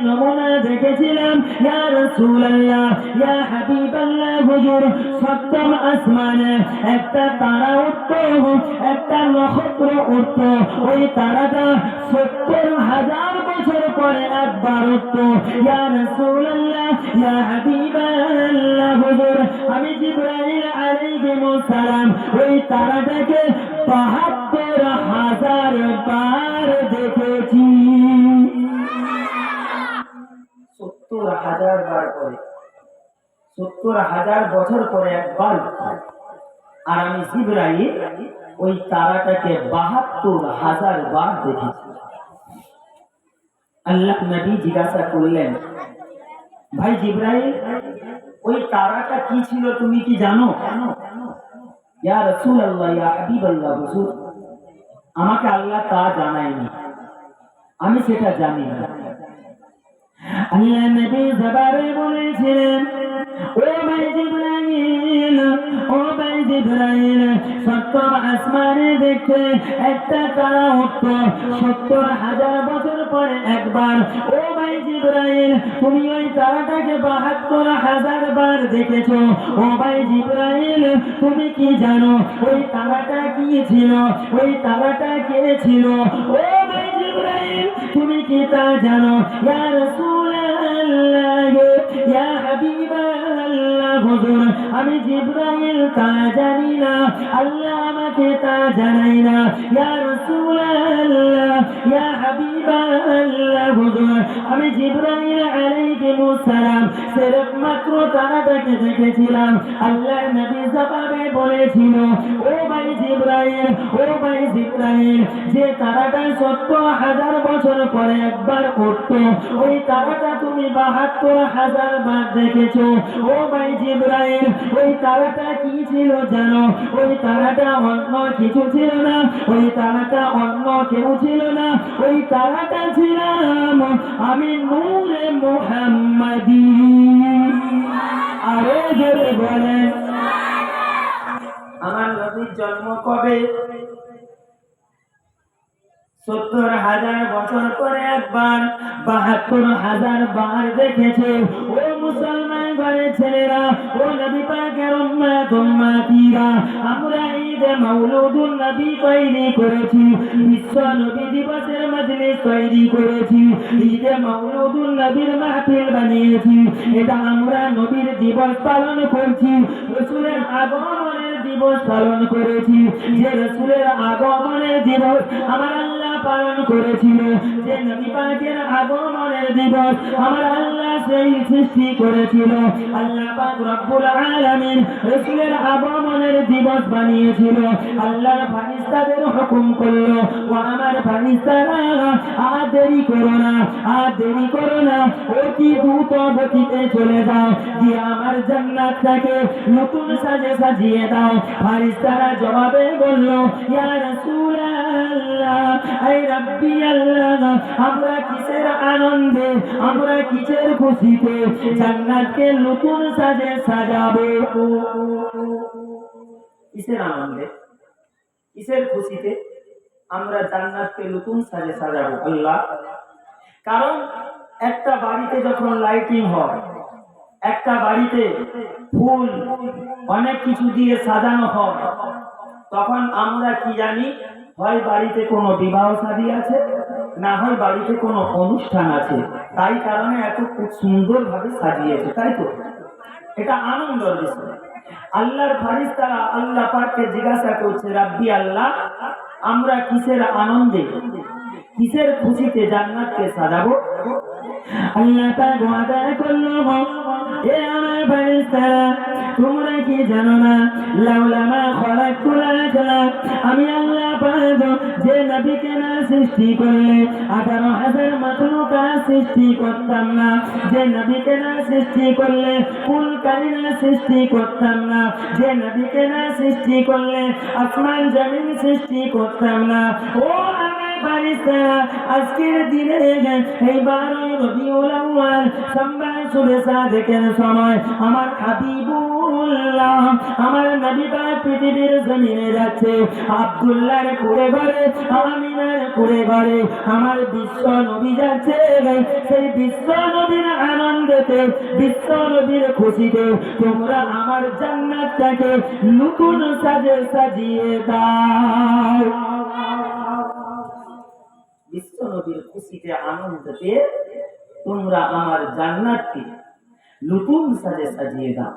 নমুনা দেখেছিলাম ইয়া রাসূলুল্লাহ ইয়া হাবিবাল্লাহ হুজুর সপ্তম আসমানে একটা তারা উঠত, একটা নক্ষত্র উঠত, ওই তারাটা ৭০,০০০ বছর পরে একবার উঠত। ইয়া রাসূলুল্লাহ ইয়া হাবিবাল্লাহ হুজুর আমি জিবরাইল আলাইহিস সালাম ওই তারাটাকে ৭২,০০০ বার দেখেছি। ৭০,০০০ বার পরে, ৭০,০০০ বছর পরে একবার। আর আমি জিবরাইল ওই তারাটাকে ৭২,০০০ বার দেখেছি। আল্লাহ নবী জিজ্ঞাসা করলেন, ভাই জিবরাইল ওই তারাটা কি ছিল তুমি কি জানো? ইয়া রাসূলুল্লাহ ইয়া হাবিবাল্লাহ হুজুর আমাকে আল্লাহ তা জানায়নি, আমি সেটা জানি না। আল্লাহ নবী জবাবে বলেছিলেন, ও ভাই জিবরাইল, ও ভাই জিবরাইল সপ্তম আসমানে দেখতে একটা তারা উঠত ৭০,০০০ বছর পরে একবার। ও ভাই জিবরাইল তুমি ওই তারাটাকে ৭২,০০০ বার দেখেছো। ও ভাই জিবরাইল তুমি কি জানো ওই তারাটা কি ছিল, ওই তারাটা কে ছিল? ও ভাই জিবরাইল তুমি কি তা জানো? ইয়া রাসূলুল্লাহ ইয়া হাবিবাল্লাহ হুজুর আমি জিবরাইল তা জানি না, আল্লাহ আমাকে তা জানাই না। ইয়া রাসূলুল্লাহ ইয়া হাবিবাল্লাহ হুজুর আমি জিবরাইল আলাইহিস সালাম সিরফ মাত্র তারাটাকে দেখেছিলাম। আল্লাহর নবী জবাবে বলেছিল, ও ভাই জিবরাইল, ও ভাই জিবরাইল যে তারাটা ৭০,০০০ বছর পরে একবার উঠত ওই তারাটা তুমি ৭২,০০০ বার দেখেছো। ও ভাই জিবরাইল ওই তারাটা কি ছিল জানো? ওই তারাটা অন্য কিছু ছিল না, ওই তারাটা অন্য কেউ ছিল না, ওই তারাটা ছিলাম আমি নূরে মুহাম্মাদি। আরো জোরে বলেন আমার নবীর জন্ম কবে? ৭০,০০০ বছর পরে একবার ৭২,০০০ বার দেখেছে। ও মুসলমান ঘরের ছেলেরা, ও নবী পাকের উম্মত উম্মতিরা, আমরা ঈদে মাউলুদুন নবী তৈরি করেছি, বিশ্ব নবী দিবসের মজলিস তৈরি করেছি, ঈদে মাউলুদুন নবীর মাহফিল বানিয়েছি। এটা আমরা নবীর দিবস পালন করছি, রাসূলের আগমনের দিবস পালন করেছি। যে রাসূলের আগমনের দিবস আমার আল্লাহ পালন করেছিল, যে নবী পাকের আগমনের দিবস আমার আল্লাহ সেই সৃষ্টি করেছিল। আল্লাহ পাক রব্বুল আলামিন রাসূলের আগমনের দিবস বানিয়েছিল। আল্লাহর ফেরেশতাদের হুকুম করলো, ও আমার ফেরেশতারা আর দেরি করো না, আর দেরি করো না, অতি দ্রুত গতিতে চলে যাও, গিয়ে আমার জান্নাতটাকে নতুন সাজে সাজিয়ে দাও। ফেরেশতারা জবাবে বলল, ইয়া রাসূলুল্লাহ আই রাব্বি আল্লাহ আমরা কিসের আনন্দে, আমরা কিসের খুশিতে জান্নাতকে নতুন সাজে সাজাবো? কিসের আনন্দে, কিসের খুশিতে আমরা জান্নাতকে নতুন সাজে সাজাবো? আল্লাহ, কারণ একটা বাড়িতে যখন লাইটিং হয়, একটা বাড়িতে ফুল অনেক কিছু দিয়ে সাজানো হয়, তখন আমরা কি জানি হয় বাড়িতে কোনো বিবাহ শাদী আছে, না হয় বাড়িতে কোনো অনুষ্ঠান আছে, তাই কারণে এত খুব সুন্দরভাবে সাজিয়েছে, তাই তো? এটা আনন্দের বিষয়। আল্লাহর ফেরেশতারা আল্লাহ পাককে জিজ্ঞাসা করছে, রাব্বি আল্লাহ আমরা কিসের আনন্দে, কিসের খুশিতে জান্নাতকে সাজাবো? আল্লাহ পাক ওয়াদা করলো, এ আমার ফেরেশতারা তোমরা কি জানো না, লাউলা মা খালাকুল আখলাক আমি আল্লাহ পাক যে নবীকে না সৃষ্টি করলে ১৮,০০০ মাখলুকাত সৃষ্টি করতাম না, যে নবীকে না সৃষ্টি করলে কুল কায়নাত সৃষ্টি করতাম না, যে নবীকে না সৃষ্টি করলে আসমান জমিন সৃষ্টি করতাম না। ও আমার ফেরেশতারা আজকের দিনে এই ১২ রবিউল আউয়াল সোমবার শুভে সাদেকের সময় আমার হাবিবুর রাসূলুল্লাহ আমার নবী পাক পৃথিবীর জমিনে যাচ্ছে আব্দুল্লাহর কুড়ে ঘরে আমিনার কুড়ে ঘরে আমার বিশ্ব নবী যাচ্ছে সেই বিশ্ব নবীর আনন্দেতে বিশ্ব নবীর খুশিতে তোমরা আমার জান্নাতটাকে নতুন সাজে সাজিয়ে দাও বিশ্ব নবীর খুশিতে আনন্দেতে তোমরা আমার জান্নাতকে নতুন সাজে সাজিয়ে দাও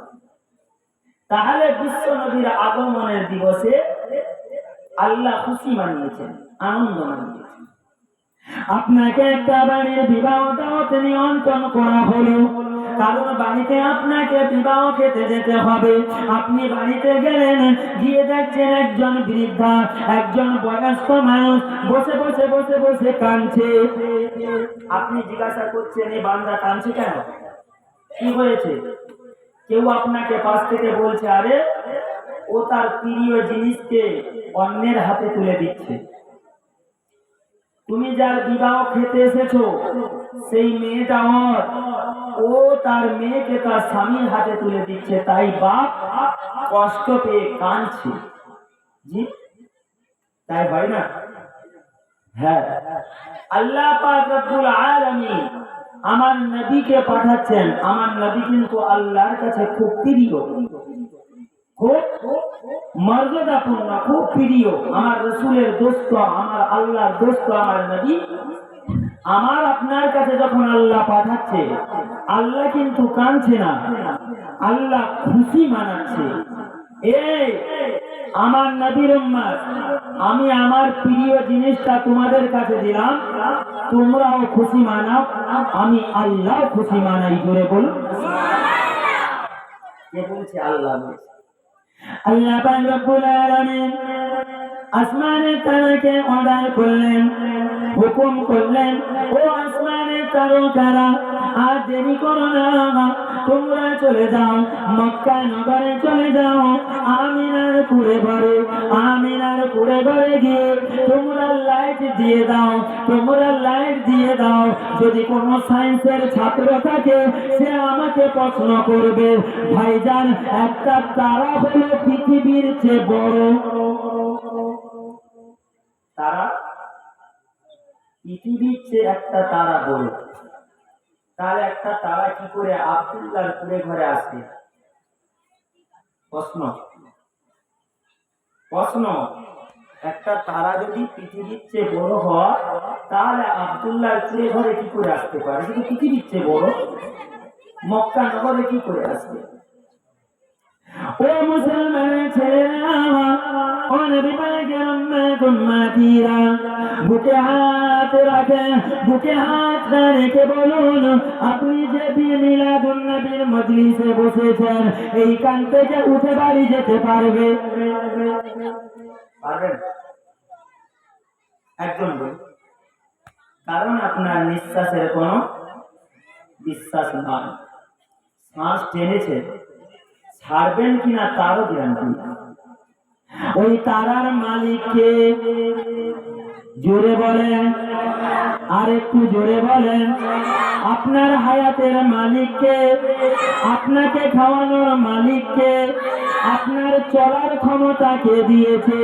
তাহলে বিশ্ব নবীর আগমনের দিবসে আল্লাহ খুশি মানিয়েছেন আনন্দ মানিয়েছেন আপনাকে একটা বাড়ির বিবাহ দাওয়াতে নিমন্ত্রণ করা হলো কারণ বাড়িতে আপনাকে বিবাহ খেতে যেতে হবে আপনি বাড়িতে গেলেন গিয়ে দেখছেন একজন বৃদ্ধা একজন বয়স্ক মানুষ বসে বসে বসে বসে কাঁদছে আপনি জিজ্ঞাসা করছেন এই বান্দা কাঁদছে কেন কি হয়েছে কেউ আপনাকে পাশ থেকে বলছে আরে ও তার প্রিয় জিনিসকে অন্যের হাতে তুলে দিচ্ছে তুমি যার বিবাহ খেতে এসেছো সেই মেয়েটা ও তার মেয়েকে তার স্বামীর হাতে তুলে দিচ্ছে তাই বাপ কষ্ট পেয়ে কাঁদছে জি তাই হয় না হ্যাঁ আল্লাহ পাক রব্বুল আলামিন আমার নবীকে পাঠাচ্ছেন আমার নবী কিন্তু আল্লাহর কাছে খুব প্রিয় খুব মর্যাদাপূর্ণ খুব প্রিয় আমার রাসূলের দোস্ত আমার আল্লাহর দোস্ত আমার নবী আমার আপনার কাছে যখন আল্লাহ পাঠাচ্ছে আল্লাহ কিন্তু কাঁদছে না আল্লাহ খুশি মানাচ্ছে এই আমার নবীর উম্মত আমি আমার প্রিয় জিনিসটা তোমাদের কাছে দিলাম তোমরাও খুশি মানাও আমি আল্লাহ খুশি মানাই জোরে বলুন কে বলছে আল্লাহ বলছে আল্লাহ পাক রব্বুল আলামিন আসমানের তারাকে অর্ডার করলেন হুকুম করলেন ও আসমানের তারকারা আর দেরি করো না তোমরা চলে যাও মক্কা নগরে চলে যাও আমিনার কুড়ে ঘরে গিয়ে তোমরা লাইট দিয়ে দাও যদি কোনো সায়েন্সের ছাত্র থাকে সে আমাকে প্রশ্ন করবে ভাইজান একটা তারা হলো পৃথিবীর চেয়ে বড় তারা পৃথিবীর চেয়ে একটা তারা বড় তাহলে একটা তারা কি করে আব্দুল্লাহর কুড়ে ঘরে আসে প্রশ্ন একটা তারা যদি পৃথিবীর চেয়ে বড় হয় তাহলে আব্দুল্লাহর কুড়ে ঘরে কি করে আসতে পারে যদি পৃথিবীর চেয়ে বড় মক্কা নগরে কি করে আসবে ও মুসলমানের ছেলেরা ও নবী পাকের উম্মতীরা বুকে হাত রাখে বুকে হাত রেখে বলুন আপনি যে মিলাদুন নবীর মজলিসে বসেছেন এইখান থেকে উঠে বাড়ি যেতে পারবেন একজন বলুন কারণ আপনার নিঃশ্বাসের কোনো বিশ্বাস নয় শ্বাস টেনেছে ছাড়বেন কিনা তারও গ্যারান্টি ওই তারার মালিককে জোরে বলেন আর একটু জোরে বলেন আপনার হায়াতের মালিককে আপনাকে খাওয়ানোর মালিককে আপনার চলার ক্ষমতা কে দিয়েছে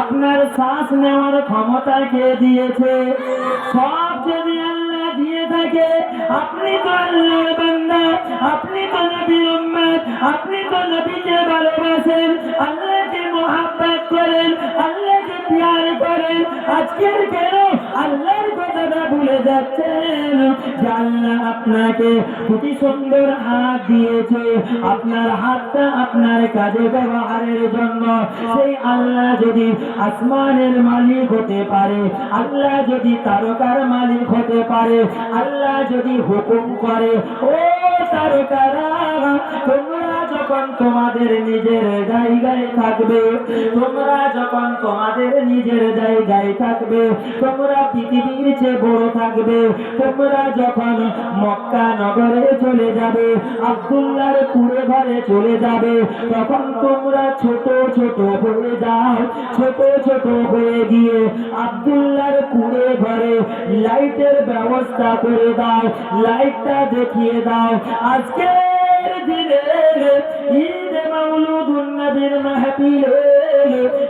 আপনার শ্বাস নেওয়ার ক্ষমতা কে দিয়েছে সব যদি আল্লাহ দিয়ে থাকে আপনি তো আল্লাহর বান্দা আপনি তো নবীর উম্মত আপনি তো নবীকে ভালোবাসেন আল্লাহকে মহব্বত করেন আল্লাহকে প্যার করেন আজকের কেন আল্লাহর কথাটা ভুলে যাচ্ছেন যে আল্লাহ আপনাকে খুবই সুন্দর হাত দিয়েছে আপনার হাতটা আপনার কাজে ব্যবহারের জন্য সেই আল্লাহ যদি আসমানের মালিক হতে পারে আল্লাহ যদি তারকার মালিক হতে পারে আল্লাহ যদি হুকুম করে ও তারকারা তোমরা যখন তোমাদের নিজের জায়গায় থাকবে তোমরা যখন তোমাদের নিজের জায়গায় থাকবে তোমরা পৃথিবীর চেয়ে বড় থাকবে তোমরা যখন মক্কা নগরে চলে যাবে আব্দুল্লাহর কুড়ে ঘরে চলে যাবে তখন তোমরা ছোট ছোট হয়ে যাও ছোট ছোট হয়ে গিয়ে আব্দুল্লাহর কুড়ে ঘরে লাইটের ব্যবস্থা করে দাও লাইটটা দেখিয়ে দাও আজকের দিনে ঈদ মাওলুদুন নবীর মাহফিলে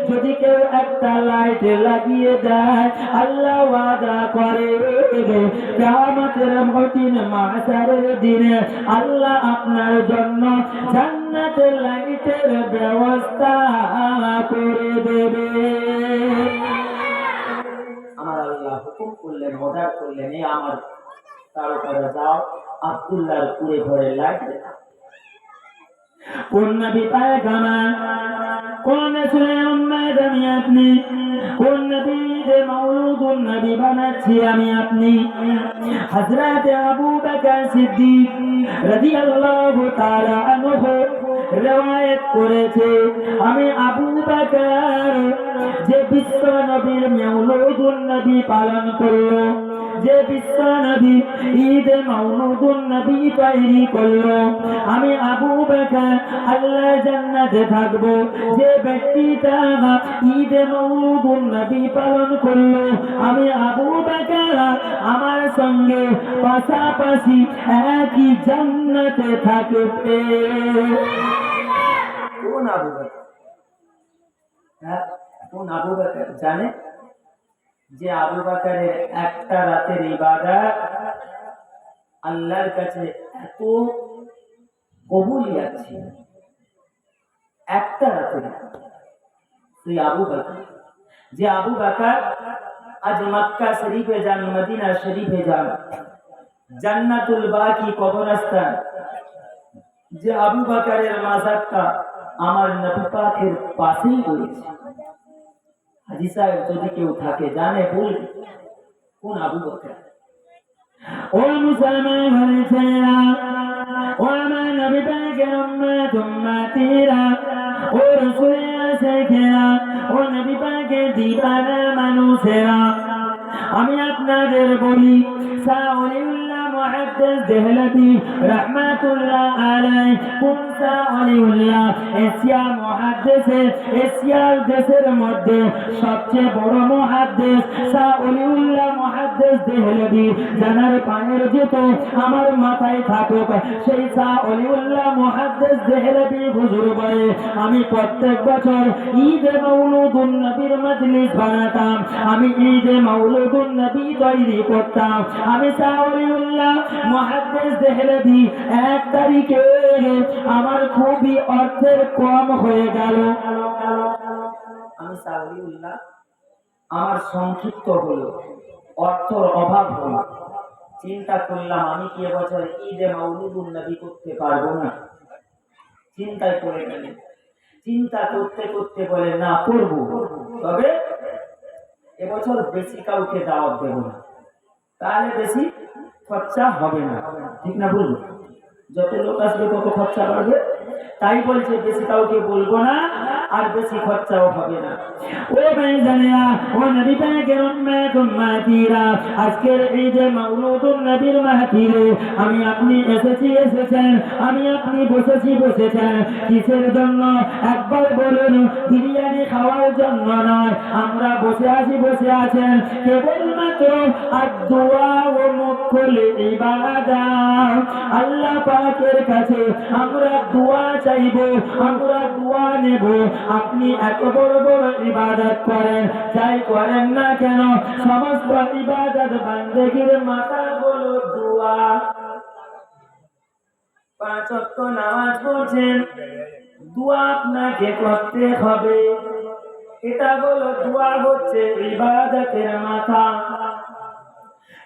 যদি কেউ একটা লাইট লাগিয়ে দেয়, আল্লাহ ওয়াদা করে কিয়ামতের কঠিন মাহশারের দিনে আল্লাহ আপনার জন্য জান্নাতের লাইটের ব্যবস্থা করে দেবে। আমার আল্লাহ হুকুম করলেন, অর্ডার করলেন, এই আমার তারকারা যাও আব্দুল্লাহর কুড়ে ঘরে লাইট দেখা। কোন নবী পায়গাম্বার, কোন রাসূল উম্মত আমি আপনি, কোন নবীর মাওলুদুন নবী বানাচ্ছি আমি আপনি। হযরত আবু বকর সিদ্দিক রাদিয়াল্লাহু তাআলা আনহু রওয়ায়াত করেছে, আমি আবু বকর যে বিশ্ব নবীর মাওলুদুন নবী পালন করলো, যে বিশ্ব নবী ঈদ মাওলুদুন নবী তৈরি করলো, আমি আবু বকর আল্লাহ জান্নাতে থাকবো। যে ব্যক্তিটা ঈদ মাওলুদুন নবী পালন করলো, আমি আবু বকর আমার সঙ্গে পাশাপাশি একই জান্নাতে থাকবে। কোন আবু বকর? কোন আবু বকর জানে যে আবু বকরের একটা রাতের ইবাদত আল্লাহর কাছে এত কবুলিয়াত ছিল, একটা রাতের। সেই আবু বকর, যে আবু বকর আজ মক্কা শরীফে যান, মদিনা শরীফে যান, জান্নাতুল বাকি কবরস্থান, যে আবু বকরের মাজারটা আমার নবী পাকের পাশেই রয়েছে। হাজী সাহেব যদি কেউ থাকে জানে বলবে কোন আবু বকর। ও মুসলমান ভাইরা, ও আমার নবী পাকের উম্মত উম্মতিরা, ও রাসূলের আশিকেরা, ও নবী পাকের দিওয়ানা মানুষেরা, আমি আপনাদের বলি সাউলিউল্লাহ মুহাদ্দিস দেহলভী রাহমাতুল্লাহ আলাইহি, কোন সাউলিউল্লাহ? এশিয়া মুহাদ্দিসে, এশিয়ার দেশের মধ্যে সবচেয়ে বড় মুহাদ্দিস সাউলিউল্লাহ মুহাদ্দিস দেহলভী। জানার পায়ের জুতো আমার মাথায় থাকুক, সেই সাউলিউল্লাহ মুহাদ্দিস দেহলভী হুজুর বলে, আমি প্রত্যেক বছর ঈদে মাওলুদুন নবীর মজলিস বানাতাম, আমি ঈদে মাওলুদুন নবী তৈরি করতাম। আমি সাউলিউল্লাহ মুহাদ্দিস দেহলভী 1 তারিখে আমার খুবই অর্থের কম হয়ে গেল। আমি সাউলিউল্লাহ আমার সংক্ষিপ্ত হলো, অর্থের অভাব হলো, চিন্তা করলাম আমি কি এবছর ঈদে মাওলুদুন নবী করতে পারবো না। চিন্তায় পড়ে গেলেন, চিন্তা করতে করতে বলে না করবো, তবে এবছর বেশি কাউকে দাওয়াত দেব না, তাহলে বেশি খরচা হবে না। ঠিক না বলবো? যত লোক আসবে তত খরচা বাড়বে, তাই বলছে বেশি কাউকে বলবো না আর বেশি খরচাও হবে না। ও ভাইজানেরা, ও নবী পাকের উম্মত উম্মতিরা, আজকের ঈদে মাওলুদুন নবীর মাহফিলে আমি আপনি এসেছেন, আমি আপনি বসেছেন কিসের জন্য? একবার বলুন, বিরিয়ানি খাওয়ার জন্য নয়। আমরা বসে আছেন কেবলমাত্র আদ-দুআ ও মুকুল ইবাদত। আল্লাহ পাকের কাছে আমরা দোয়া চাইবো, আমরা দোয়া নেব। আপনি এত বড় বড় ইবাদত করেন, যাই করেন না কেন, সমস্ত ইবাদত বান্দেগীর মাথা হলো দোয়া। 5 ওয়াক্ত নামাজ পড়ছেন, দোয়া আপনাকে করতে হবে, এটা হলো দোয়া, হচ্ছে ইবাদতের মাথা।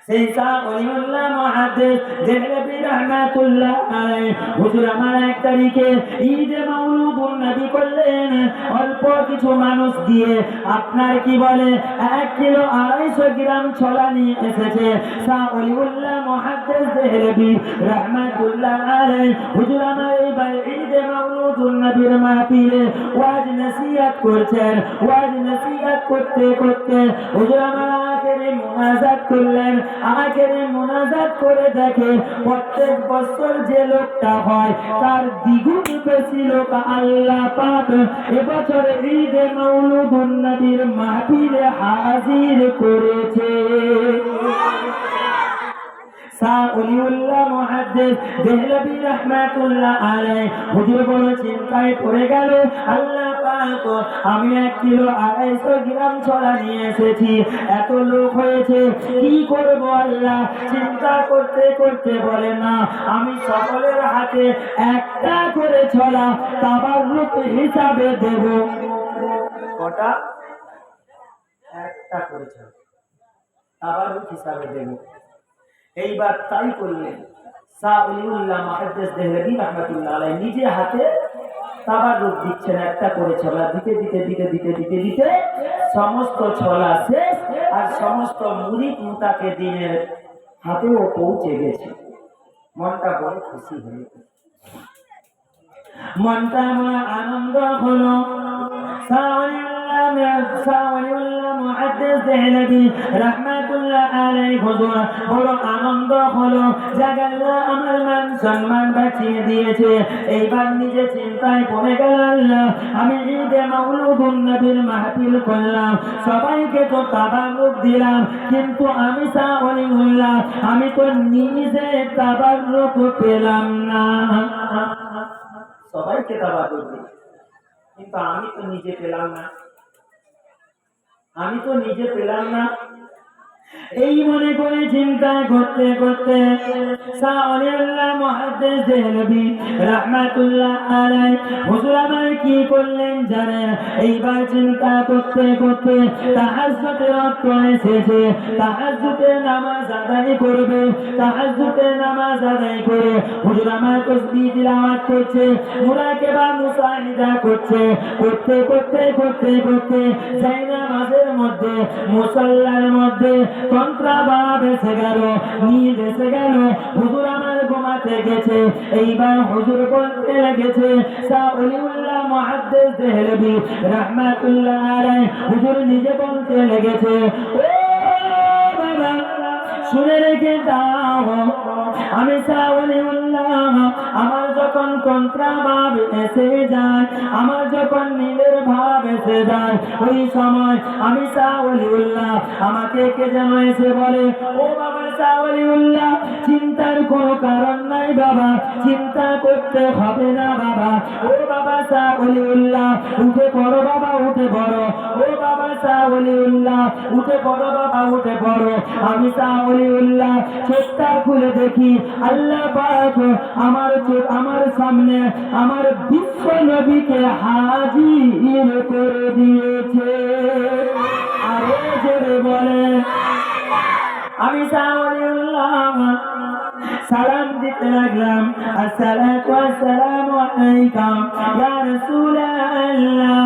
সেই সাউলিউল্লাহ মুহাদ্দিস দেহলভী রাহমাতুল্লাহ আলাইহি হুজুর আমার 1 তারিখে ঈদে মাওলুদুন নবী করলেন অল্প কিছু মানুষ দিয়ে। আপনার কি বলে 1 কিলো 250 গ্রাম ছোলা নিয়ে এসেছে সাউলিউল্লাহ মুহাদ্দিস দেহলভী রাহমাতুল্লাহ আলাইহি হুজুর আমার এই ঈদে মাওলুদুন নবীর মাহফিলে ওয়াজ নসিহত করছেন। ওয়াজ নসিহত করতে করতে হুজুর আমার আখেরি মুনাজাত করলেন। আখেরি মুনাজাত করে দেখে প্রত্যেক বছর যে লোকটা হয় তার দ্বিগুণ বেশি লোক আল্লাহ পাক এবছর ঈদে মাওলুদুন নবীর মাহফিলে হাজির করেছে। সাউলিউল্লাহ মুহাদ্দিস দেহলভী রাহমাতুল্লাহ আলাইহি হুজুর বড় চিন্তায় পড়ে গেল, আল্লাহ পাক আমি 1 কিলো 250 গ্রাম ছোলা নিয়ে এসেছি, এত লোক হয়েছে কি করব আল্লাহ। চিন্তা করতে করতে বলে না, আমি সকলের হাতে একটা করে ছোলা তাবাররুক হিসাবে দেব। কটা? একটা করে ছোলা তাবাররুক হিসাবে দেব। এইবার তাই করলেন। সাউলিউল্লাহ মুহাদ্দিস দেহলভী রাহমাতুল্লাহ আলাইহি নিজে হাতে তাবাররুক দিচ্ছেন, একটা করে ছোলা দিতে দিতে দিতে দিতে দিতে দিতে সমস্ত ছোলা শেষ, আর সমস্ত মুরিদ মুতাকিদিনের হাতেও পৌঁছে গেছে। মনটা বড় খুশি হলো, মনটা আমার আনন্দ হলো। সাউলিউল্লাহ মুহাদ্দিস দেহলভী রাহমাতুল্লাহ আলাইহি হুজুর বড় আনন্দ হলো, জাগাল্লাহ আমার মান সম্মান বাঁচিয়ে দিয়েছে। এইবার নিজে চিন্তায় পড়ে গেল, আল্লাহ আমি ঈদে মাউলুদুন নবীর মাহফিল করলাম, সবাইকে তো তাবাররুক দিলাম, কিন্তু আমি সাউলিউল্লাহ আমি তো নিজে তাবাররুক পেলাম না। সবাইকে তাবাররুক দিলাম কিন্তু আমি তো নিজে পেলাম না, আমি তো নিজে পেলাম না। এই মনে করে চিন্তা করতে করতে সাউলিউল্লাহ মুহাদ্দিস দেহলভী রাহমাতুল্লাহ আলাইহি হুজুর আমার কি করলেন জানেন? এইবার চিন্তা করতে করতে তাহাজ্জুদের ওয়াক্ত এসেছে, তাহাজ্জুদের নামাজ আদায় করবে। তাহাজ্জুদের নামাজ আদায় করে হুজুর আমার তাসবিহ তিলাওয়াত করছে, মুরাকাবা মুসাহিদা করছে, করতে করতে করতে করতে যাই নামাজের মধ্যে মুসাল্লার মধ্যে তন্ত্রাভাব এসে গেল, নিদ এসে গেল, হুজুর আমার ঘুমাতে গেছে। এইবার হুজুর বলতে লেগেছে, সাউলিউল্লাহ মুহাদ্দিস দেহলভী রাহমাতুল্লাহ আলাইহি হুজুর নিজে বলতে লেগেছে, ও বাবা শুনে রেখে দাও, আমি সাউলিউল্লাহ আমার যখন তন্ত্রাভাব এসে যায়, আমার যখন নীলের ভাব এসে যায়, ওই সময় আমি সাউলিউল্লাহ আমাকে কে যেন এসে বলে, ও বাবা সাউলিউল্লাহ চিন্তার কোনো কারণ নাই বাবা, চিন্তা করতে হবে না বাবা, ও বাবা সাউলিউল্লাহ উঠে পড়ো বাবা, উঠে পড়ো, ও বাবা সাউলিউল্লাহ উঠে পড়ো বাবা, উঠে পড়ো। আমি সাউলিউল্লাহ চোখটা খুলে দেখি, আল্লাহ পাক আমার সামনে আমার বিশ্ব নবীকে হাজির করে দিয়েছে। আরো জোরে বলে, আমি সাউলিউল্লাহ সালাম দিতে লাগলাম, আসসালাতু ওয়াসসালামু আলাইকা ইয়া রাসূলুল্লাহ,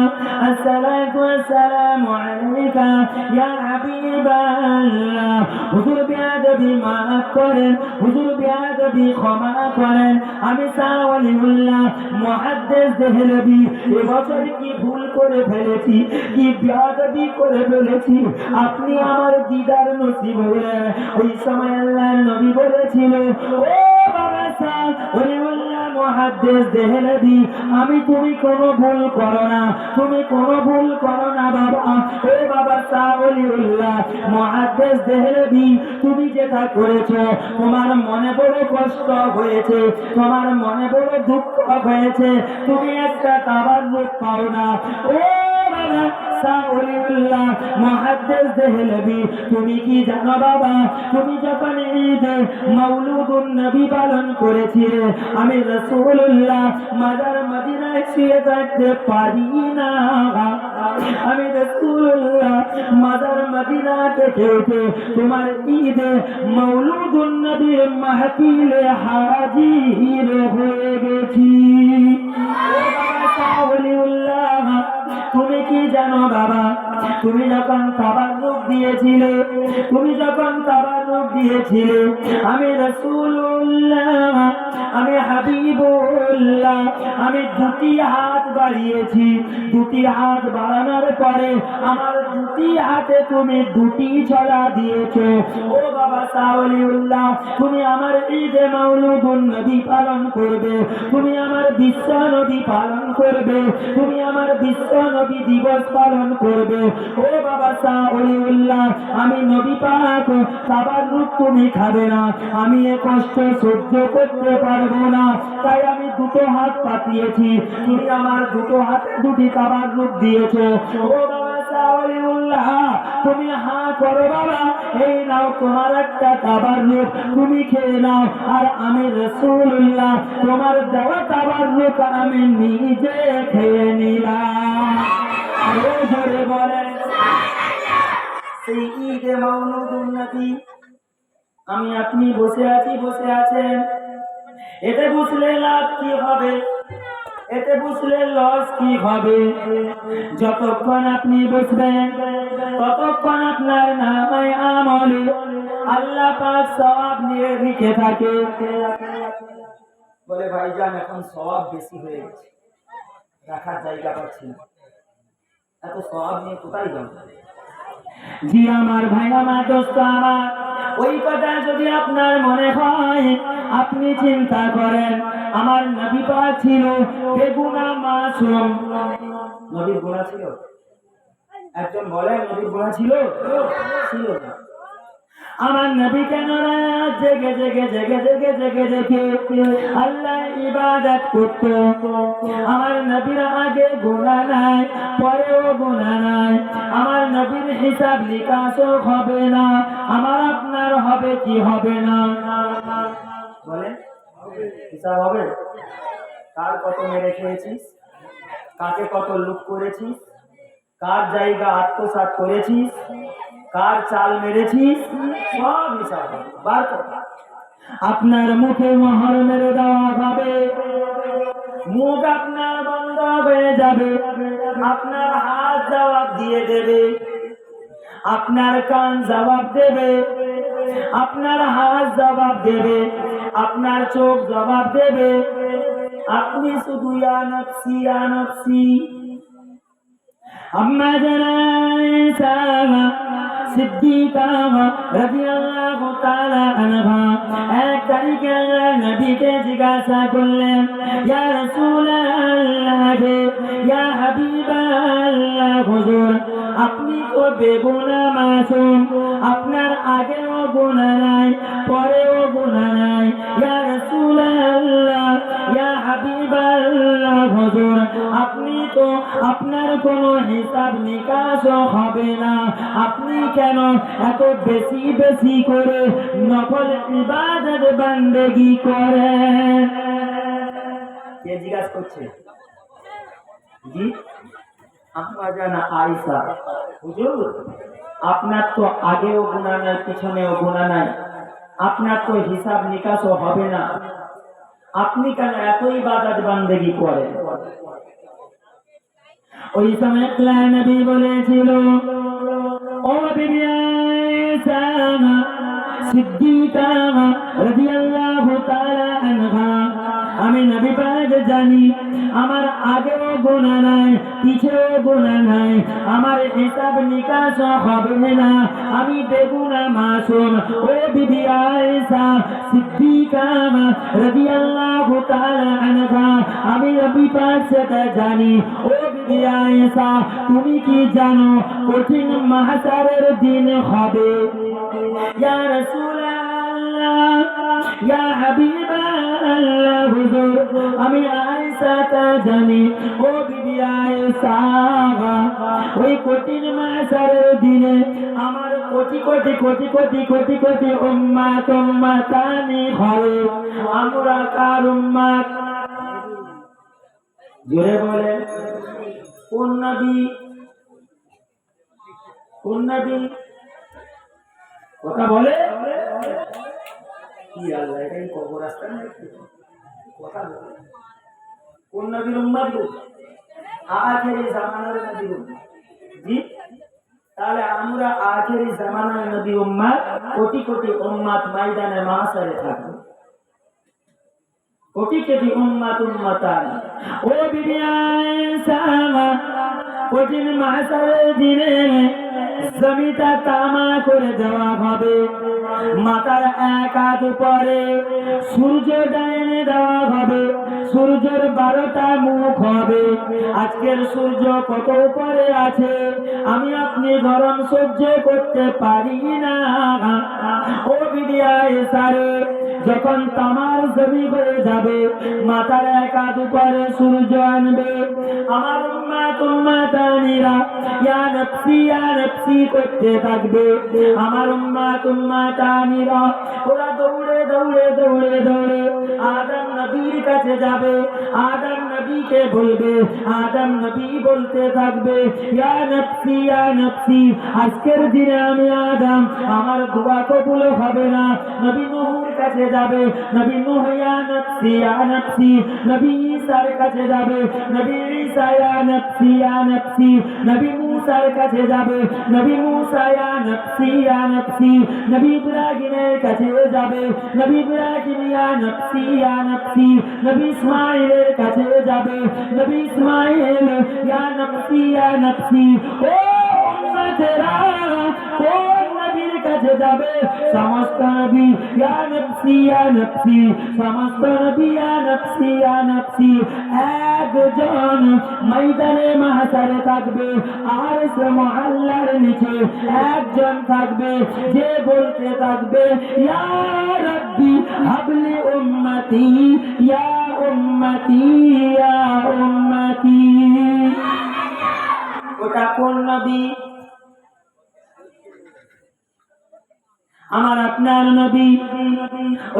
আসসালাতু ওয়াসসালামু আলাইকা ইয়া হাবিবাল্লাহ। হুজুর বেয়াদবি মাফ করেন, হুজুর বেয়াদবি ক্ষমা করেন। আমি সাউলিউল্লাহ মুহাদ্দিস দেহলভী এবছর কি ভুল করে ফেলেছি, কি বেয়াদবি করে ফেলেছি, আপনি আমার দিদার নসিব হলেন। ওই সময় আল্লাহর নবী বলেছিল, ও বাবা সাউলিউল্লাহ মুহাদ্দিস দেহলভী আমি তুমি কোনো ভুল করো না, তুমি কোনো ভুল করো না বাবা। ও বাবা সাউলিউল্লাহ মুহাদ্দিস দেহলভী তুমি যেটা করেছো, তোমার মনে বড় কষ্ট হয়েছে, তোমার মনে বড় দুঃখ হয়েছে, তুমি একটা তাবাররুক পাও না। ও বাবা সাউলিউল্লাহ মুহাদ্দিস দেহলভী তুমি কি জানো বাবা, তুমি যখন ঈদ মাউলুদুন নবী পালন করেছিলে, আমি রাসূলুল্লাহ মাজার মদিনায় শুয়ে থাকতে পারি না, আমি রাসূলুল্লাহ মাজার মদিনা থেকে উঠে তোমার ঈদ মাউলুদুন নবীর মাহফিলে হাজির হয়ে গেছি। সাউলিউল্লাহ তুমি কি জানো বাবা, তুমি যখন তাবাররুক দিয়েছিলে, তুমি যখন তাবাররুক দিয়েছিলে, আমি রাসূলুল্লাহ আমি হাবিবুল্লাহ আমি দুটি হাত বাড়িয়েছি, দুটি হাত বাড়ানোর পরে আমার দুটি হাতে তুমি দুটি ছড়া দিয়েছো। ও বাবা সাউলিউল্লাহ, তুমি আমার ঈদে মাউলুদুন নবী পালন করবে, তুমি আমার বিশ্ব নবী পালন করবে, তুমি আমার বিশ্ব নবী দিবস পালন করবে। ও বাবা সাউলিউল্লাহ, আমি নবী পাক তাবাররুক তুমি খাবে না, আমি এ কষ্ট সহ্য করতে পারবো না, তাই আমি দুটো হাত পাঠিয়েছি, তুমি আমার দুটো হাতে দুটি তাবাররুক দিয়েছো। ও বাবা সাউলিউল্লাহ, তুমি হাঁ করো বাবা, এই নাও তোমার একটা তাবাররুক, তুমি খেয়ে নাও, আর আমি রাসূলুল্লাহ তোমার দেওয়া তাবাররুক আমি নিজে খেয়ে নিলাম। আরো জোরে বলেন সেই ঈদে মাউলুদুন নবী আমি আপনি বসে আছি, বসে আছেন, এতে বুঝলে লাভ কি হবে, এতে বুঝলে লস কি হবে? যতক্ষণ আপনি বুঝবেন ততক্ষণ আপনার নামে আমলে আল্লাহ পাক সওয়াব নিয়ে লিখে থাকে। বলে ভাইজান এখন সওয়াব বেশি হয়ে গেছে, রাখার জায়গা পাচ্ছি না, এত সওয়াব নিয়ে কোথায় যাব? জি আমার ভাই, আমার দোস্ত আমার, ওই কথা যদি আপনার মনে হয় আপনি চিন্তা করেন, আমার নবী পাক ছিল বেগুনা মাসুম। নবীর গুনাহ ছিল? একজন বলেন নবীর গুনাহ ছিল? ছিল না। আমার নবী কেন রাত জেগে জেগে জেগে জেগে জেগে জেগে আল্লাহ ইবাদত করত। আমার নবীর আগে গুনাহ নাই, পরেও গুনাহ নাই, আমার নবীর হিসাব নিকাশও হবে না, আমার আপনার হবে কি হবে না? বলেন হিসাব হবে? কার কত মেরে খেয়েছিস, কাকে কত লুট করেছিস, কার জায়গা আত্মসাৎ করেছিস, কার চাল মেরেছিস, সব হিসাব বার কর। আপনার মুখে মোহর মেরে দেওয়া হবে, মুখ আপনার বন্ধ হয়ে যাবে, আপনার হাত জবাব দিয়ে দেবে, আপনার কান জবাব দেবে, আপনার হাত জবাব দেবে, আপনার চোখ জবাব দেবে। আপনি শুধু ইয়া নফসি ইয়া নফসি। আম্মা জানা সিদ্দিকা রাদিয়াল্লাহু তাআলা আনহা এক তারিখে নবীকে জিজ্ঞাসা করলেন, ইয়া রাসূলুল্লাহ, ইয়া হাবিবাল্লাহ, হুজুর আপনি তো বেগুনাহ মাসুম, আপনার আগেও গুনাহ নাই, পরেও গুনাহ নাই, ইয়া রাসূলুল্লাহ, ইয়া হাবিবাল্লাহ, হুজুর আপনি তো আপনার কোনো হিসাব নিকাশও হবে না, আপনি কেন এত বেশি বেশি করে নফল ইবাদত বান্দেগি করেন? কে জিজ্ঞাসা করছে? জি আম্মা জানা আয়েশা, হুজুর আপনার তো আগেও গুনাহ নাই, পিছনেও গুনাহ নাই, আপনার তো হিসাব নিকাশও হবে না, আপনি কেন এত ইবাদত বান্দেগি করেন? ওই সময় নবী বলেছিল, ও বিবি আয়েশা সিদ্দিকা রাদিয়াল্লাহু তাআলা আনহা, আমি নবী পাক জানি আমার আগেও গুনাহ নাই, পিছেও গুনাহ নাই, আমার হিসাব নিকাশ হবে না, আমি বেগুনাহ মাসুম। ও বিবি আয়েশা সিদ্দিকা রাদিয়াল্লাহু তাআলা আনহা, আমি নবী পাক সেটা জানি। ও বিবি আয়েশা, তুমি কি জানো কঠিন মাহশারের দিন হবে? ইয়া রাসূলুল্লাহ, ইয়া হাবিবাল্লাহ, হুজুর আমি আয়েশা তা জানি। ও বিবি আয়েশা, ওই কঠিন মাহশারের দিনে আমার কোটি কোটি কোটি কোটি কোটি কোটি উম্মাত উম্মাতানি হবে, আমরা কার উম্মাত? জোরে বলে কোন নবী? কোন নবী? কথা বলে কি আল্লাহ, এটাই কবর রাস্তা না, কথা বলে কোন নবীর উম্মত? আখেরি জামানার নবীর উম্মত। জি তাহলে আমরা আখেরি জামানার নবী উম্মত, কোটি কোটি উম্মত ময়দানে মাহশারে থাকবে। কোটি কোটি উম্মাত উম্মাতান ও বিবিয়ায়ে সামা কঠিন মাহশারের দিনে জমিটা তামা করে দেওয়া হবে, মাথার এক হাত উপরে সূর্য ডাইনে দেওয়া হবে, সূর্যের 12টা মুখ হবে। আজকের সূর্য কত উপরে আছে, আমি আপনি গরম সহ্য করতে পারি না। ও বিবিয়ায়ে সারে, যখন তামার জমি হয়ে যাবে, মাথার এক হাত উপরে সূর্য আনবে, আমার উম্মাত উম্মাতানিরা ইয়া নফসি করতে থাকবে। আমার উম্মাত উম্মাতানিরা ওরা দৌড়ে দৌড়ে দৌড়ে দৌড়ে আদম নবীর কাছে যাবে, আদম নবীকে বলবে, আদম নবী বলতে থাকবে ইয়া নফসি, আজকের দিনে আমি আদম, আমার দোয়া কবুল হবে না। নবী নূহের কাছে যাবে, নবী নূহ ইয়া নফসি, নবী ঈসার কাছে যাবে, নবী ঈসা ইয়া নফসি, নবী মুসার কাছে যাবে, নবী মুসা ইয়া নফসি, নবী ইব্রাহিমের কাছে যাবে, নবী ইব্রাহিম ইয়া নফসি, নবী ইসমাঈলের কাছে যাবে, নবী ইসমাঈল ইয়া নফসি। ও উম্মতেরা, কোন নবীর কাছে যাবে? সমস্ত নবী ইয়া নফসি, সমস্ত নবী ইয়া নফসি। একজন ময়দানে মাহশারে থাকবে, আর সে মহল্লার নিচে একজন থাকবে, যে বলতে থাকবে ইয়া রাব্বি হাবলি উম্মতি, ইয়া উম্মতি, ইয়া উম্মতি। ওটা কোন নবী? আমার আপনার নবী।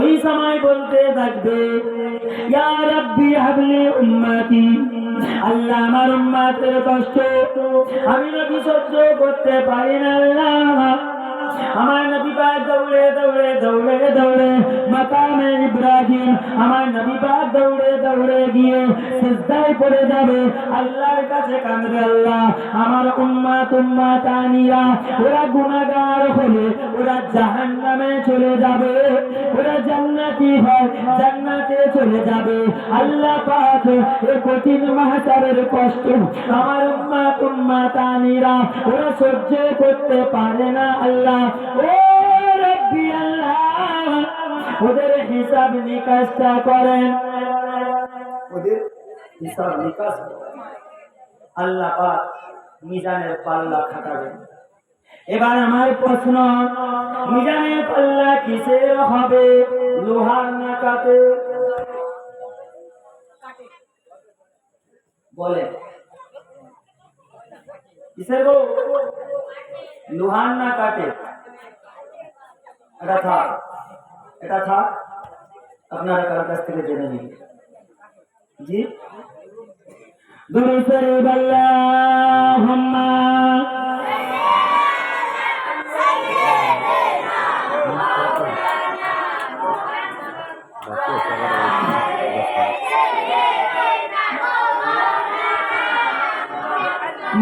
ওই সময় বলতে থাকবে ইয়া রাব্বি হাবলি উম্মতি, আল্লাহ আমার উম্মতের কষ্ট আমি নবী সহ্য করতে পারি না। আল্লাহ আমার নবী পাক দৌড়ে দৌড়ে দৌড়ে দৌড়ে মাকামে ইব্রাহিম, আমার নবী পাক দৌড়ে দৌড়ে গিয়ে সিজদায় পড়ে যাবে, আল্লাহর কাছে কাঁদবে, আল্লাহ আমার উম্মাত উম্মাতানিরা ওরা গুনাহগার হলে ওরা জাহান্নামে চলে যাবে, ওরা জান্নাতি হয় জান্নাতে চলে যাবে। আল্লাহ পাক এই কঠিন মাহশারের কষ্ট আমার উম্মাত উম্মাতানিরা ওরা সহ্য করতে পারে না। আল্লাহ ও রব্বি আল্লাহ, ওদের হিসাব নিকাশটা করেন, ওদের হিসাব নিকাশ আল্লাহ পাক মিজানের পাল্লা খাটাবেন। এবার আমার প্রশ্ন, মিজানের পাল্লা কিসের হবে? লোহার না কাঠের? বলে কিসের গো? লোহার না কাঠের? এটা থাক, এটা থাক, আপনারা কার কাছ থেকে জেনে নিন। জি দুরূদ শরীফ আল্লাহুম্মা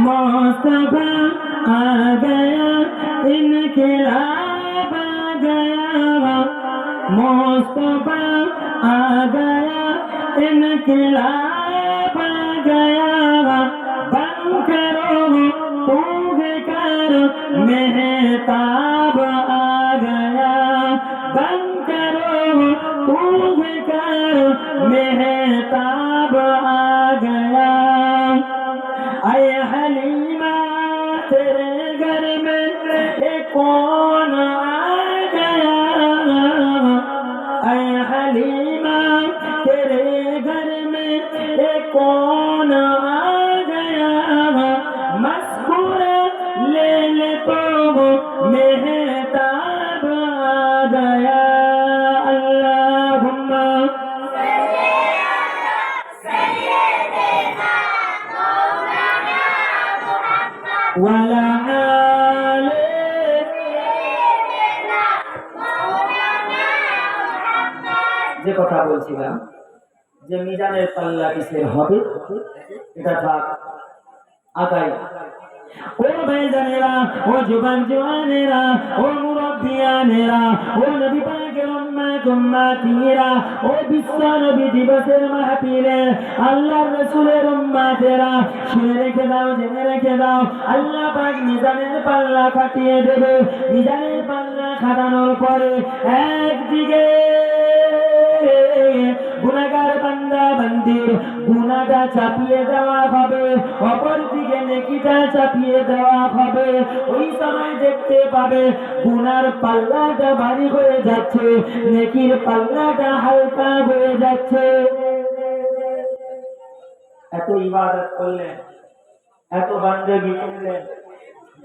मुस्तफा आ गया, इनकलाब आ गया, मुस्तफा आ गया, इनकलाब आ गया, बन करो तूग कर मेहताब आ गया, बन करो तूग कर मेहताब आ गया। आए हलीमा तेरे घर में कौन आ गया, आए हलीमा तेरे घर में कौन आ गया, मस्कुर ले ले तो मेहताब आ गया। अल्लाहुम्मा ওয়ালা আলে যে কথা বলছিলাম যে মিজানের পাল্লা কিসের হবে, এটা থাক আগাই। ও ভাইজানেরা, ও জুবান জওয়ানেরা, ও মুরব্বী মুরব্বিয়ানেরা, ও নবী পাকের উম্মত উম্মতিরা, ও বিশ্ব নবী দিবসের মাহফিলে আল্লাহর রাসূলের উম্মতেরা, শুনে রেখে দাও, জেনে রেখে দাও, আল্লাহ পাক মিজানের পাল্লা কাটিয়ে দেবে। মিজানের পাল্লা খাটানোর পরে একদিকে গুনাহগার বান্দা বান্দির গুনাহটা চাপিয়ে দেওয়া হবে, অপর দিকে নেকিটা চাপিয়ে দেওয়া হবে। ওই সময় দেখতে পাবে গুনার পাল্লাটা ভারী হয়ে যাচ্ছে, নেকির পাল্লাটা হালকা হয়ে যাচ্ছে। এত ইবাদত করলেন, এত বান্দেগি করলেন,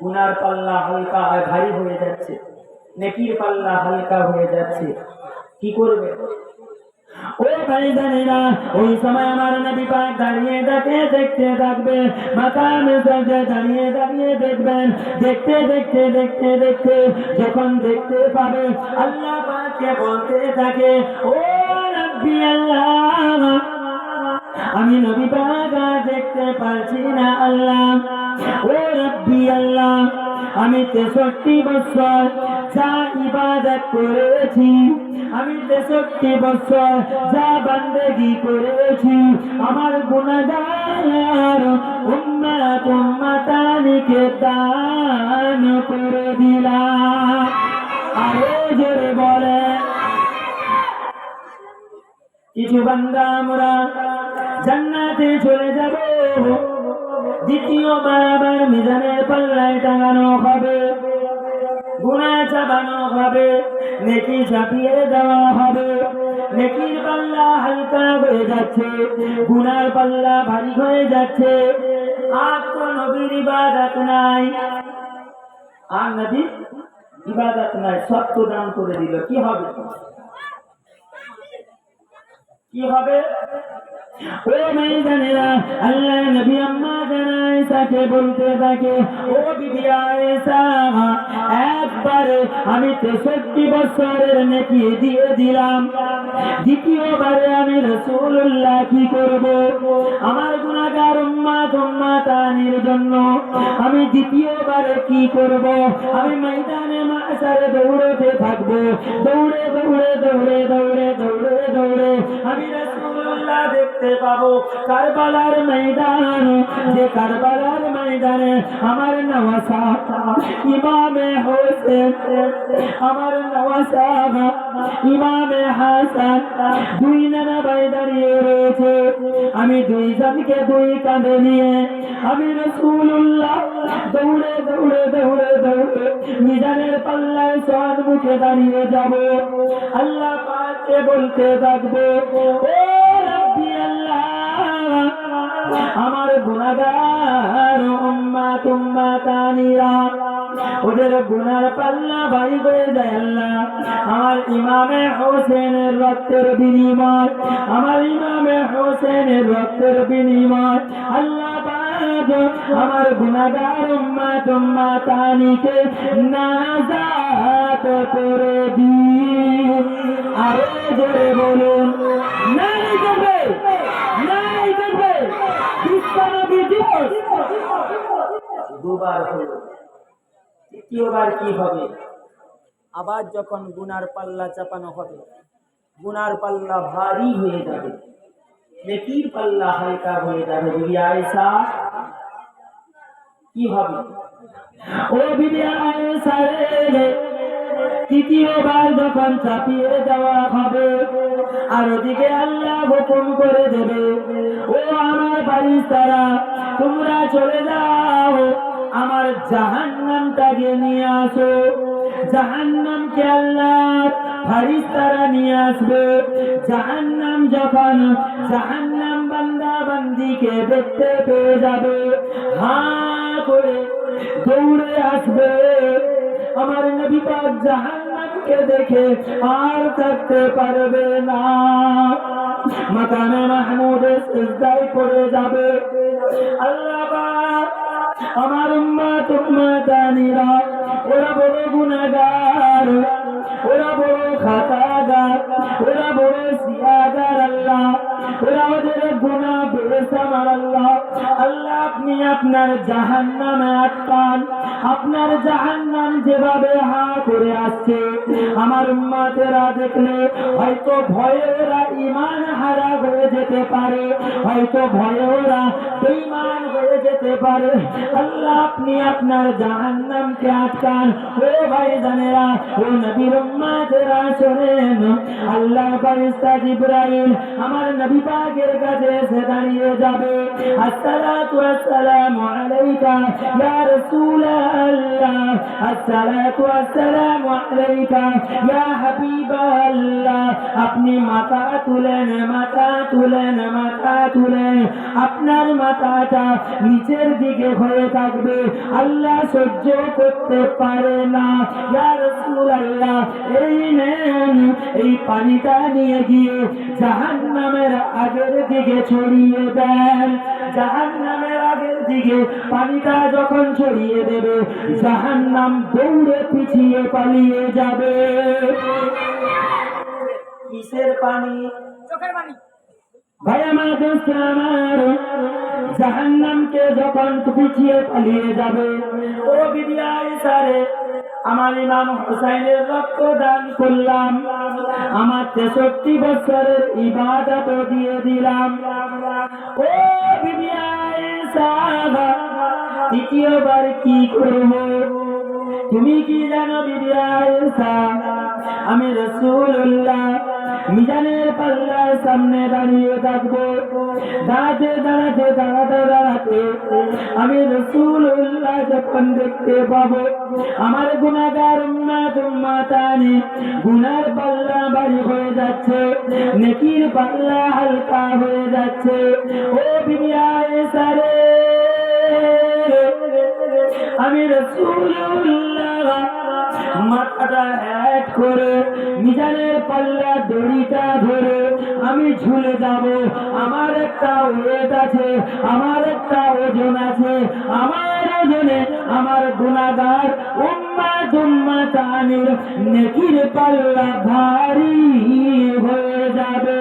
গুনার পাল্লা হালকা আর ভারী হয়ে যাচ্ছে, নেকির পাল্লা হালকা হয়ে যাচ্ছে, কি করবে? ও ভাইজানেরা, ওই সময় আমার নবী পাক দাঁড়িয়ে দেখতে থাকবে, মাকামে সাজদা দাঁড়িয়ে দেখবেন। দেখতে দেখতে যখন দেখতে পাবে আল্লাহ পাককে বলতে থাকে, ও রাব্বি আল্লাহ, আমি নবী পাক দেখতে পারছি না আল্লাহ। ও রাব্বি আল্লাহ, আমি 63 বছর যা ইবাদত করেছি, আমি 63 বছর যা বান্দেগি করেছি, আমার গুনাহগার উম্মত উম্মতানিকে দান করে দিলাম। আরো জোরে বলে, কিছু বান্দা আমরা জান্নাতে চলে যাব, দ্বিতীয়বার আবার মিজানের পাল্লায় টাঙানো হবে, গুনাহ চাপানো হবে, নেকি চাপিয়ে দেওয়া হবে। নেকির পাল্লা হালকা হয়ে যাচ্ছে, গুনার পাল্লা ভারী হয়ে যাচ্ছে। আর তো নবীর ইবাদত নাই, আর নবীর ইবাদত নাই, সত্য দান করে দিল, কি হবে? কি হবে? ও ভাইজানেরা, আল্লাহ নবী আম্মা জান আয়েশাকে বলতে থাকে, ও বিবি আয়েশা, একবারে আমি 63 বছরের নেকি দিয়ে দিলাম, দ্বিতীয়বারে আমি রাসূলুল্লাহ কি করব? আমার গুনাহগার উম্মত উম্মতানির জন্য আমি দ্বিতীয়বারে কি করব? আমি ময়দানে মাশারে দৌড়তে থাকবো, দৌড়ে আমি রাসূলুল্লাহ দেখতে পাবো কারবালার ময়দান, যে কারবালার ময়দানে আমার নওয়াসা ইমামে হোসেন, আমার নওয়াসা ইমামে হাসান, দুই নানা ভাই দাঁড়িয়ে রয়েছে। আমি দুইজনকে দুই কাঁধে নিয়ে আমি রাসূলুল্লাহ দৌড়ে মিজানের পাল্লায় সম্মুখে দাঁড়িয়ে যাব। আল্লাহ পাককে বলতে থাকবো, ও রাব্বি আল্লাহ, আমার গুনাহগার উম্মত উম্মতানিরা, ওদের গুনার পাল্লা ভারী হয়ে যায় আল্লাহ। আমার ইমামে হোসেনের রক্তের বিনিময়, আমার ইমামে হোসেনের রক্তের বিনিময় আল্লাহ পাক আমার গুনাহগার উম্মত উম্মতানিকে নাজাত করে দিন। আরো জোরে বলুন, নাই করবে, নাই করবে। বিশ্বনবী দিবস দুবার হলো, তৃতীয়বার কি হবে? আবার যখন গুনার পাল্লা চাপানো হবে, গুনার পাল্লা ভারী হয়ে যাবে, নেকির পাল্লা হালকা হয়ে যাবে। বিবি আয়েশা, কি হবে? ও বিবি আয়েশা রে, তৃতীয়বার যখন চাপিয়ে দেওয়া হবে, আর ওদিকে আল্লাহ হুকুম করে দেবে, ও আমার ফেরেশতারা, তোমরা চলে যাও, আমার জাহান্নামটাকে নিয়ে আসো। জাহান্নামকে আল্লাহ ফেরেশতারা নিয়ে আসবে। জাহান্নাম যখন জাহান্নাম বান্দা বান্দিকে দেখতে পেয়ে যাবে, হা করে দৌড়ে আসবে। আমার নবী পাক জাহান্নামকে দেখে আর থাকতে পারবে না, মাকামে মাহমুদে সিজদায় পড়ে যাবে। আল্লাহ পাক আমার উম্মত উম্মতানিরা, ওরা বড় গুনাহগার, ওরা বড় খাতাগার, ওরা বড় সিয়াগার। আল্লাহ ওরা ওদের গুনাহ বেহেশত আমার আল্লাহ। আল্লাহ আপনি আপনার জাহান্নামে আটকান। আপনার জাহান্নাম যেভাবে হা করে আসছে, আমার উম্মতেরা দেখলে হয়তো ভয়ে ওরা ঈমান হারা হয়ে যেতে পারে, হয়তো ভয়ে ওরা বেঈমান হয়ে যেতে পারে। আল্লাহ আপনি আপনার জাহান্নামকে আটকান। ও ভাইজানেরা, ও নবীর উম্মতেরা শোনেন, আল্লাহর ফেরেশতা জিবরাইল আমার নবী পাকের কাছে এসে দাঁড়িয়ে যাবে। আসসালাতু ওয়াসসালামু আলাইকা ইয়া রাসূলাল্লাহ, আসসালাতু ওয়াসসালামু আলাইকা ইয়া হাবিবাল্লাহ। আপনি মাথা তুলেন, মাথা তুলেন, মাথা তুলেন। আপনার মাথাটা নিচের দিকে হয়ে থাকবে, আল্লাহ সহ্য করতে পারে না। ইয়া রাসূলুল্লাহ, এই নেন, এই পানিটা নিয়ে গিয়ে জাহান্নামের আগের দিকে ছড়িয়ে দেন। জাহান্নামের আগের দিকে পানিটা যখন ছড়িয়ে দেবে, জাহান্নাম দৌড়ে পিছিয়ে পালিয়ে যাবে। কিসের পানি? চোখের পানি। ভাই আমার দোস্ত আমার, জাহান্নামকে যখন পিছিয়ে পালিয়ে যাবে, ও বিবি আয়েশা রে, আমার ইমাম হুসাইনের রক্ত দান করলাম, আমার 63 বছরের ইবাদত দিয়ে দিলাম। ও বিবি আয়েশা, তৃতীয়বার কি করব? তুমি কি জানো বিবি আয়েশা, আমি রাসূলুল্লাহ মিজানের পাল্লার সামনে দাঁড়িয়ে থাকবো। দাঁড়াতে দাঁড়াতে দাঁড়াতে দাঁড়াতে আমি রাসূলুল্লাহ যখন দেখতে পাবো আমার গুনাহগার উম্মতানি গুনার পাল্লা ভারী হয়ে যাচ্ছে, নেকির পাল্লা হালকা হয়ে যাচ্ছে। ও বিবি আয়েশা রে, আমি রাসূলুল্লাহ মাথাটা এক করে মিজানের পাল্লা দড়িটা ধরে আমি ঝুলে যাব। আমার একটা ওয়েট আছে, আমার একটা ওজন আছে, আমার ওজনে আমার গুনাহগার উম্মতানির নেকির পাল্লা ভারী হয়ে যাবে।